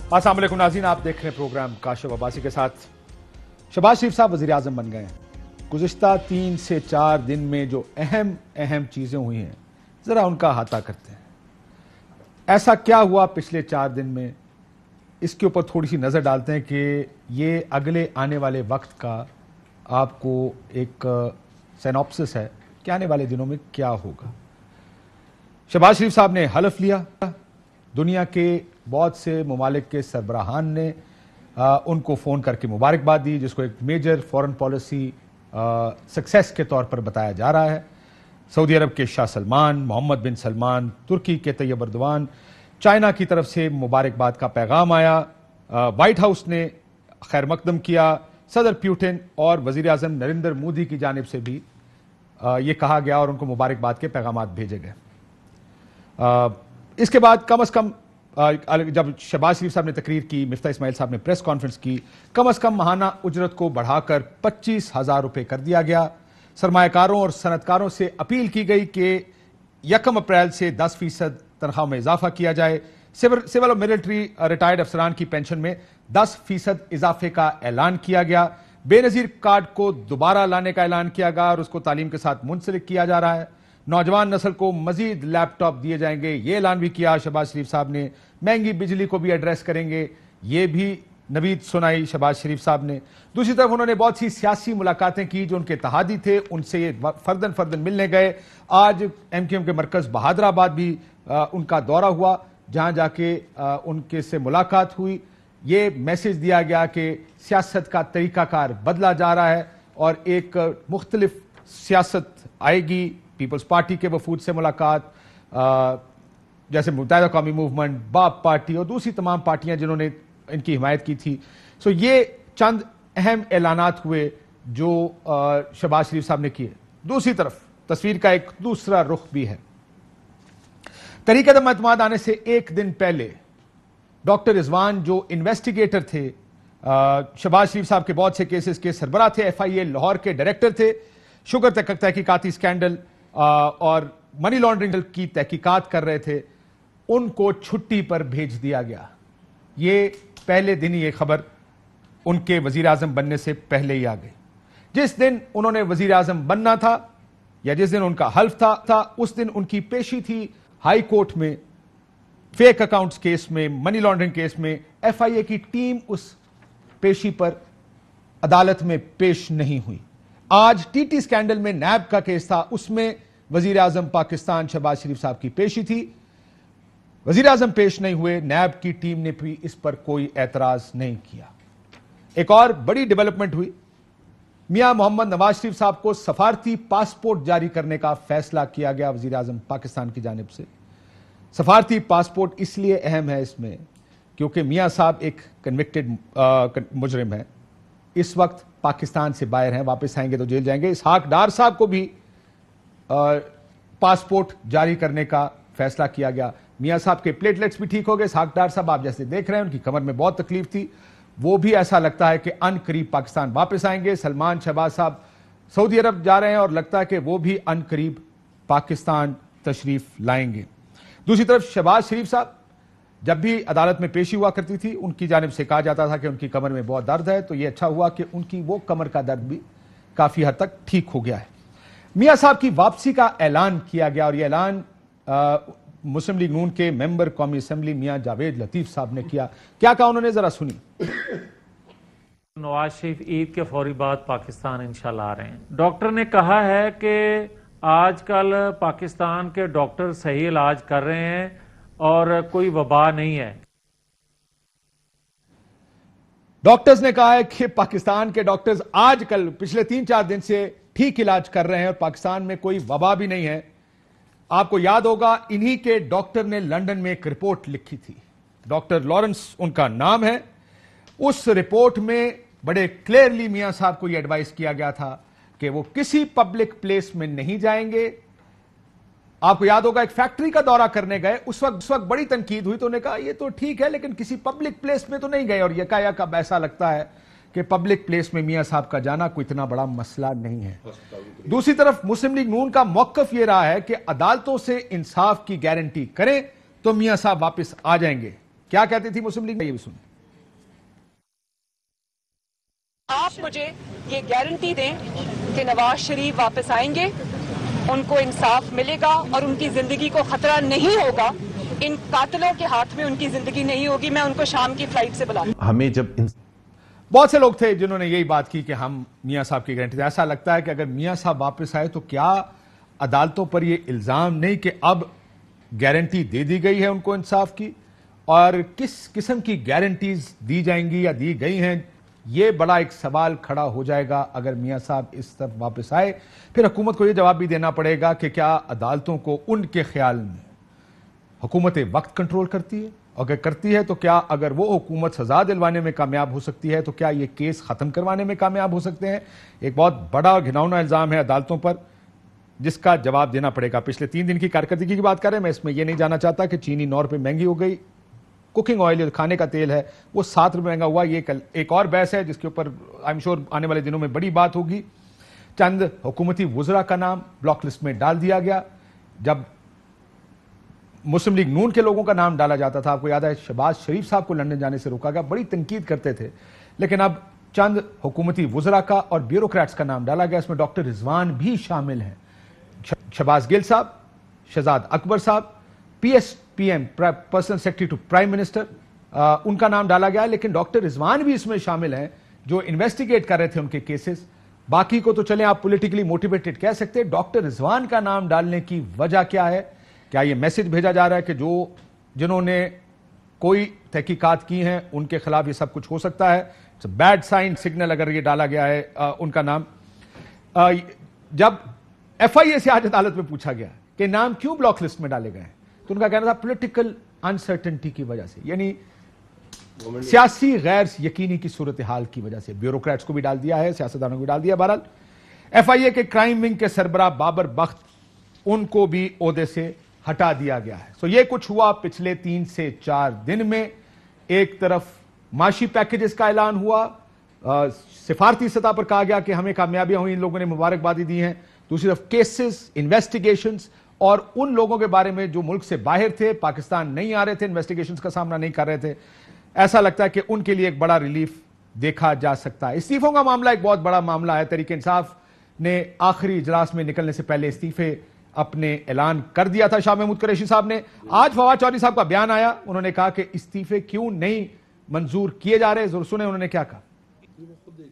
अस्सलाम वालेकुम नाज़रीन, आप देख रहे हैं प्रोग्राम काशिफ अब्बासी के साथ। शहबाज शरीफ साहब वज़ीर आज़म बन गए हैं। गुज़िश्ता 3 से 4 दिन में जो अहम चीज़ें हुई हैं, ज़रा उनका अहाता करते हैं। ऐसा क्या हुआ पिछले 4 दिन में, इसके ऊपर थोड़ी सी नज़र डालते हैं कि ये अगले आने वाले वक्त का आपको एक सिनॉप्सिस है कि आने वाले दिनों में क्या होगा। शहबाज शरीफ साहब ने हलफ लिया, दुनिया के बहुत से ममालिक के सरबराहान ने उनको फ़ोन करके मुबारकबाद दी, जिसको एक मेजर फॉरेन पॉलिसी सक्सेस के तौर पर बताया जा रहा है। सऊदी अरब के शाह सलमान, मोहम्मद बिन सलमान, तुर्की के तैयब एर्दोआन, चाइना की तरफ से मुबारकबाद का पैगाम आया, वाइट हाउस ने खैर मकदम किया, सदर पुतिन और वज़ीर आज़म नरेंद्र मोदी की जानिब से भी ये कहा गया और उनको मुबारकबाद के पैगाम भेजे गए। इसके बाद कम अज़ कम जब शहबाज शरीफ साहब ने तकरीर की, मिफ्ता इस्माइल साहब ने प्रेस कॉन्फ्रेंस की, कम अज़ कम माहाना उजरत को बढ़ाकर 25,000 रुपये कर दिया गया। सरमायाकारों और सनतकारों से अपील की गई कि 1 अप्रैल से 10% तनख्वाह में इजाफा किया जाए। सिविल और मिलिट्री रिटायर्ड अफसरान की पेंशन में 10% इजाफे का ऐलान किया गया। बेनज़ीर कार्ड को दोबारा लाने का ऐलान किया गया और उसको तालीम के साथ मुंसलिक किया जा रहा है। नौजवान नस्ल को मजीद लैपटॉप दिए जाएंगे, ये ऐलान भी किया शहबाज शरीफ साहब ने। महंगी बिजली को भी एड्रेस करेंगे, ये भी नवीद सुनाई शहबाज शरीफ साहब ने। दूसरी तरफ उन्होंने बहुत सी सियासी मुलाकातें की, जो उनके इत्तेहादी थे उनसे ये फर्दन मिलने गए। आज MQM के मरकज़ बहादुराबाद भी उनका दौरा हुआ, जहाँ जाके उनके से मुलाकात हुई। ये मैसेज दिया गया कि सियासत का तरीकाकार बदला जा रहा है और एक मुख्तलिफ सियासत आएगी। पीपल्स पार्टी के वफूद से मुलाकात, जैसे मुत्तहिदा कौमी मूवमेंट, बाप पार्टी और दूसरी तमाम पार्टियां जिन्होंने इनकी हिमायत की थी। सो ये चंद अहम ऐलानात हुए जो शहबाज शरीफ साहब ने किए। दूसरी तरफ तस्वीर का एक दूसरा रुख भी है। तहरीक अदम एतमाद आने से एक दिन पहले डॉक्टर रिजवान जो इन्वेस्टिगेटर थे, शहबाज शरीफ साहब के बहुत से केसेस के सरबराह थे, FIA लाहौर के डायरेक्टर थे, शुगर तहकीकाती स्कैंडल और मनी लॉन्ड्रिंग की तहकीकात कर रहे थे, उनको छुट्टी पर भेज दिया गया। ये पहले दिन ही ये खबर उनके वजीर आजम बनने से पहले ही आ गई। जिस दिन उन्होंने वजीर आजम बनना था या जिस दिन उनका हल्फ था उस दिन उनकी पेशी थी हाई कोर्ट में, फेक अकाउंट्स केस में, मनी लॉन्ड्रिंग केस में। FIA की टीम उस पेशी पर अदालत में पेश नहीं हुई। आज TT स्कैंडल में नैब का केस था, उसमें वजीर आजम पाकिस्तान शहबाज शरीफ साहब की पेशी थी। वजीर आजम पेश नहीं हुए, नैब की टीम ने भी इस पर कोई एतराज नहीं किया। एक और बड़ी डेवलपमेंट हुई, मियां मोहम्मद नवाज शरीफ साहब को सफारती पासपोर्ट जारी करने का फैसला किया गया वजीर आजम पाकिस्तान की जानिब से। सफारती पासपोर्ट इसलिए अहम है इसमें क्योंकि मियां साहब एक कन्विक्टेड मुजरिम है, इस वक्त पाकिस्तान से बाहर हैं, वापस आएंगे तो जेल जाएंगे। इसहाक डार साहब को भी पासपोर्ट जारी करने का फैसला किया गया। मियां साहब के प्लेटलेट्स भी ठीक हो गए। इसहाक डार साहब आप जैसे देख रहे हैं, उनकी कमर में बहुत तकलीफ थी, वो भी ऐसा लगता है कि अन करीब पाकिस्तान वापस आएंगे। सलमान शहबाज साहब सऊदी अरब जा रहे हैं और लगता है कि वो भी अन करीब पाकिस्तान तशरीफ लाएंगे। दूसरी तरफ शहबाज शरीफ साहब जब भी अदालत में पेशी हुआ करती थी, उनकी जानिब से कहा जाता था कि उनकी कमर में बहुत दर्द है, तो यह अच्छा हुआ कि उनकी वो कमर का दर्द भी काफी हद तक ठीक हो गया है। मियां साहब की वापसी का ऐलान किया गया और यह ऐलान मुस्लिम लीग नून के मेंबर कौमी असेंबली मियां जावेद लतीफ साहब ने किया। क्या कहा उन्होंने, जरा सुनी। नवाज शरीफ ईद के फौरी बाद पाकिस्तान इंशाल्लाह आ रहे हैं। डॉक्टर ने कहा है कि आजकल पाकिस्तान के डॉक्टर सही इलाज कर रहे हैं और कोई वबा नहीं है। डॉक्टर्स ने कहा है कि पाकिस्तान के डॉक्टर्स आजकल पिछले 3-4 दिन से ठीक इलाज कर रहे हैं और पाकिस्तान में कोई वबा भी नहीं है। आपको याद होगा, इन्हीं के डॉक्टर ने लंदन में एक रिपोर्ट लिखी थी, डॉक्टर लॉरेंस उनका नाम है। उस रिपोर्ट में बड़े क्लियरली मियां साहब को यह एडवाइस किया गया था कि वो किसी पब्लिक प्लेस में नहीं जाएंगे। आपको याद होगा, एक फैक्ट्री का दौरा करने गए, उस वक्त बड़ी तनकीद हुई, तो उन्होंने कहा ये तो ठीक है लेकिन किसी पब्लिक प्लेस में तो नहीं गए। और यकायक ऐसा लगता है कि पब्लिक प्लेस में मियां साहब का जाना कोई इतना बड़ा मसला नहीं है। दूसरी तरफ मुस्लिम लीग नून का मौकफ यह रहा है कि अदालतों से इंसाफ की गारंटी करें तो मियां साहब वापस आ जाएंगे। کیا کہتی تھی مسلم لیگ؟ یہ بھی سنیں. آپ مجھے یہ گارنٹی دیں کہ نواز شریف واپس آئیں گے, ان کو انصاف ملے گا اور ان کی زندگی کو خطرہ نہیں ہوگا, ان قاتلوں کے ہاتھ میں ان کی زندگی نہیں ہوگی. میں ان کو شام کی فلائٹ سے بلاؤں. ہمیں جب بہت سے لوگ تھے جنہوں نے یہی بات کی کہ ہم میاں صاحب کی گارنٹی. ایسا لگتا ہے کہ اگر میاں صاحب واپس آئے تو کیا عدالتوں پر یہ الزام نہیں کہ اب گارنٹی دے دی گئی ہے ان کو انصاف کی, اور کس قسم کی گارنٹیز دی جائیں گی یا دی گئی ہیں, یہ بڑا ایک سوال کھڑا ہو جائے گا اگر میاں صاحب اس طرف واپس آئے. پھر حکومت کو یہ جواب بھی دینا پڑے گا کہ کیا عدالتوں کو ان کے خیال میں حکومت وقت کنٹرول کرتی ہے, اگر کرتی ہے تو کیا اگر وہ حکومت سزا دلوانے میں کامیاب ہو سکتی ہے تو کیا یہ کیس ختم کروانے میں کامیاب ہو سکتے ہیں. ایک بہت بڑا گھناؤنا الزام ہے عدالتوں پر جس کا جواب دینا پڑے گا. پچھلے 3 دن کی کارکردگی کی بات کریں, میں اس میں یہ نہیں جانا چاہتا کہ چینی 9 روپے مہنگی ہو گئی, کوکنگ آئل کھانے کا تیل ہے وہ 7 روپے مہنگا ہوا. یہ کل ایک اور بحث ہے جس کے اوپر آئی ایم شور آنے والے دنوں میں بڑی بات ہوگی. چند حکومتی وزراء کا نام بلاک لسٹ میں ڈال دیا گیا. جب مسلم لیگ نون کے لوگوں کا نام ڈالا جاتا تھا, آپ کو یاد ہے شہباز شریف صاحب کو لندن جانے سے روکا گیا, بڑی تنقید کرتے تھے, لیکن اب چند حکومتی وزراء کا اور بیوروکریٹس کا نام ڈالا گیا. اس میں ڈاکٹر رضوان بھی شامل ہیں, شہباز گل صاحب, شہزاد اکبر صاحب, P M personal secretary to prime minister, ان کا نام ڈالا گیا. لیکن ڈاکٹر رضوان بھی اس میں شامل ہیں جو انویسٹیگیٹ کر رہے تھے ان کے کیسز. باقی کو تو چلیں آپ پولیٹیکلی موٹیویٹڈ کہہ سکتے. ڈاکٹر رضوان کا نام ڈالنے کی وجہ کیا ہے؟ کیا یہ میسج بھیجا جا رہا ہے کہ جنہوں نے کوئی تحقیقات کی ہیں ان کے خلاف یہ سب کچھ ہو سکتا ہے؟ بیڈ سائن سگنل اگر یہ ڈالا گیا ہے ان کا نام. جب ایف آئی اے سے آج عدالت میں پوچھا گیا کہ نام کیوں بلاک لسٹ میں ڈالے گئے ہیں تو ان کا کہنا تھا پولیٹیکل انسرٹنٹی کی وجہ سے, یعنی سیاسی غیر یقینی کی صورتحال کی وجہ سے. بیوروکریٹس کو بھی ڈال دیا ہے, سیاستدانوں کو بھی ڈال دیا. بہرحال ایف آئی اے کے کرائم ونگ کے سربراہ بابر بخت, ان کو بھی عہدے سے ہٹا دیا گیا ہے. سو یہ کچھ ہوا پچھلے 3 سے 4 دن میں. ایک طرف معاشی پیکیجز کا اعلان ہوا, سفارتی سطح پر کہا گیا کہ ہمیں کامیابیاں ہوئی, ان لوگوں نے مبارکبادی دی ہیں. دوسری طرف کیسز, انویسٹیگیشنز, اور ان لوگوں کے بارے میں جو ملک سے باہر تھے, پاکستان نہیں آ رہے تھے, انویسٹیگیشنز کا سامنا نہیں کر رہے تھے, ایسا لگتا ہے کہ ان کے لیے ایک بڑا ریلیف دیکھا جا سکتا ہے. استعفوں کا معاملہ ایک بہت بڑا معاملہ ہے. تحریک انصاف نے آخری اجلاس میں نکلنے سے پہلے استعفے اپنے اعلان کر دیا تھا. شاہ محمود قریشی صاحب نے, آج فواد چودھری صاحب کا بیان آیا, انہوں نے کہا کہ استعفے کیوں نہیں منظور کیے جا رہے. ضرور سنیں انہوں نے کیا کہا.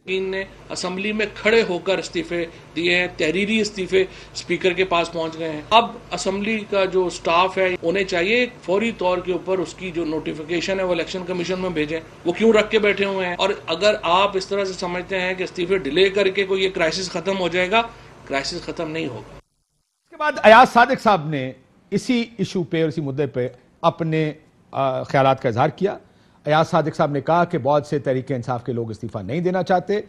نے اسمبلی میں کھڑے ہو کر استعفے دیے ہیں, تحریری استعفے اسپیکر کے پاس پہنچ گئے ہیں. اب اسمبلی کا جو سٹاف ہے انہیں چاہیے فوری طور کے اوپر اس کی جو نوٹیفیکیشن ہے وہ الیکشن کمیشن میں بھیجیں. وہ کیوں رکھ کے بیٹھے ہوئے ہیں؟ اور اگر آپ اس طرح سے سمجھتے ہیں کہ استعفے ڈیلے کر کے کوئی یہ کرائسس ختم ہو جائے گا, کرائسس ختم نہیں ہوگا. اس کے بعد ایاز صادق صاحب نے اسی ایشو پہ اور اسی مدعے پہ اپنے خیالات کا اظہار کیا. ایاز صادق صاحب نے کہا کہ بہت سے تحریک انصاف کے لوگ استعفیٰ نہیں دینا چاہتے,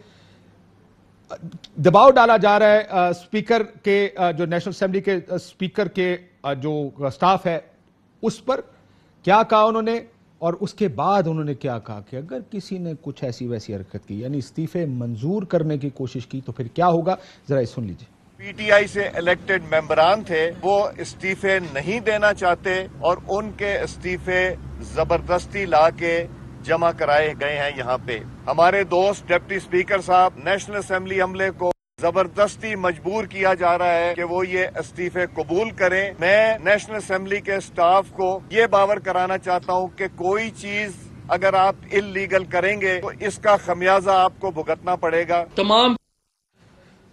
دباؤ ڈالا جا رہا ہے اسپیکر کے, جو نیشنل اسمبلی کے اسپیکر کے جو سٹاف ہے اس پر. کیا کہا انہوں نے, اور اس کے بعد انہوں نے کیا کہا کہ اگر کسی نے کچھ ایسی ویسی حرکت کی, یعنی استعفے منظور کرنے کی کوشش کی, تو پھر کیا ہوگا, ذرا یہ سن لیجیے. پی ٹی آئی سے الیکٹڈ ممبران تھے, وہ استعفے نہیں دینا چاہتے اور ان کے استعفے زبردستی لا کے جمع کرائے گئے ہیں یہاں پہ. ہمارے دوست ڈپٹی اسپیکر صاحب, نیشنل اسمبلی عملے کو زبردستی مجبور کیا جا رہا ہے کہ وہ یہ استعفے قبول کریں. میں نیشنل اسمبلی کے سٹاف کو یہ باور کرانا چاہتا ہوں کہ کوئی چیز اگر آپ اللیگل کریں گے تو اس کا خمیازہ آپ کو بھگتنا پڑے گا. تمام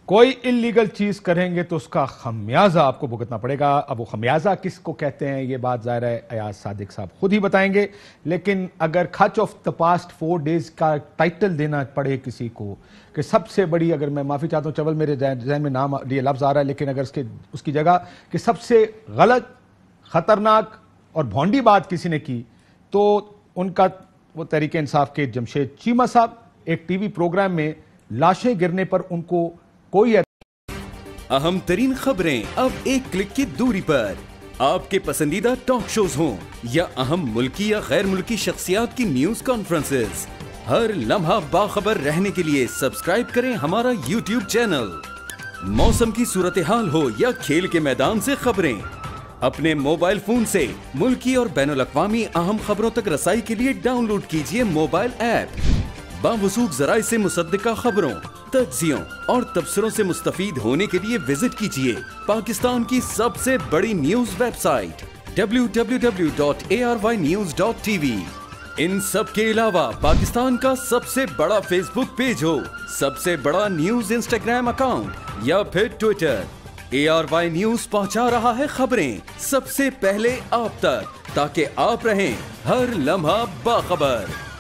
کوئی اللیگل چیز کریں گے تو اس کا خمیازہ آپ کو بھگتنا پڑے گا. اب وہ خمیازہ کس کو کہتے ہیں یہ بات ظاہر ہے ایاز صادق صاحب خود ہی بتائیں گے. لیکن اگر کھچ آف دا پاسٹ 4 days کا ٹائٹل دینا پڑے کسی کو کہ سب سے بڑی, اگر میں معافی چاہتا ہوں چول میرے ذہن میں نام یہ لفظ آ رہا ہے, لیکن اگر اس کی جگہ کہ سب سے غلط, خطرناک اور بھونڈی بات کسی نے کی تو ان کا وہ تحریک انصاف کے جمشید چیمہ صاحب ایک ٹی وی پروگرام میں لاشیں گرنے پر ان کو کوئی اہم ترین خبریں اب ایک کلک کی دوری پر. آپ کے پسندیدہ ٹاک شوز ہوں یا اہم ملکی یا غیر ملکی شخصیات کی نیوز کانفرنسز, ہر لمحہ باخبر رہنے کے لیے سبسکرائب کریں ہمارا یوٹیوب چینل. موسم کی صورتحال ہو یا کھیل کے میدان سے خبریں, अपने मोबाइल फोन से मुल्की और बैनुल अक़वामी अहम खबरों तक रसाई के लिए डाउनलोड कीजिए मोबाइल ऐप। बावसूख ज़राए से मुसद्दिका खबरों, तज्ज़ियों और तबसरों से मुस्तफीद होने के लिए विजिट कीजिए पाकिस्तान की सबसे बड़ी न्यूज वेबसाइट www.arYnews.tv। इन सब के अलावा पाकिस्तान का सबसे बड़ा फेसबुक पेज हो, सबसे बड़ा न्यूज इंस्टाग्राम अकाउंट या फिर ट्विटर, ARY न्यूज पहुंचा रहा है खबरें सबसे पहले आप तक, ताकि आप रहें हर लम्हा बाखबर।